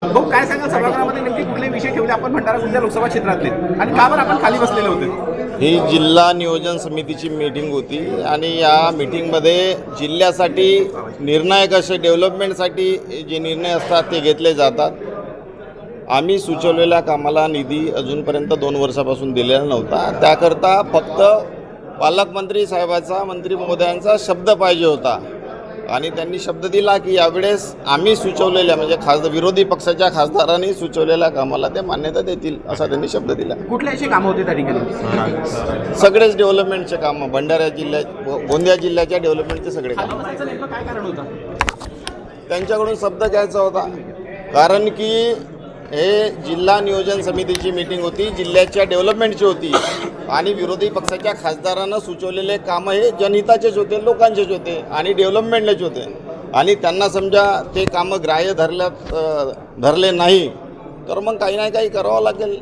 हो, काय सांगाल सभागृहामध्ये नेमके कुठले विषय ठेवले आपण भंडारा गोंदिया लोकसभा क्षेत्रातले आणि का बरं आपण खाली बसलेले होते? ही जिल्हा नियोजन समितीची मीटिंग होती आणि या मीटिंगमध्ये जिल्ह्यासाठी निर्णायक असे डेव्हलपमेंटसाठी जे निर्णय असतात ते घेतले जातात. आम्ही सुचवलेल्या कामाला निधी अजूनपर्यंत 2 वर्षापासून दिलेला नव्हता. त्याकरता फक्त पालकमंत्री साहेबाचा मंत्री महोदयांचा शब्द पाहिजे होता आणि त्यांनी शब्द दिला की यावेळेस आम्ही सुचवलेल्या म्हणजे विरोधी पक्षाच्या खासदारांनी सुचवलेल्या कामाला ते मान्यता देतील असा त्यांनी शब्द दिला. कुठले असे कामं होते त्या ठिकाणी? सगळेच डेव्हलपमेंटचे कामं, भंडारा जिल्ह्यात गोंदिया जिल्ह्याच्या डेव्हलपमेंटचे सगळे खाली कामं. बसायचं नेमकं काय कारण होतं? त्यांच्याकडून शब्द घ्यायचा होता, कारण की हे जिल्हा नियोजन समितीची मीटिंग होती, जिल्ह्याच्या डेव्हलपमेंटची होती आणि विरोधी पक्षाच्या खासदारांना सुचवलेले कामं हे जनहिताचेच होते, लोकांचेच होते आणि डेव्हलपमेंटलेच होते आणि त्यांना समजा ते कामं ग्राह्य धरले नाही तर मग काही ना काही करावं लागेल.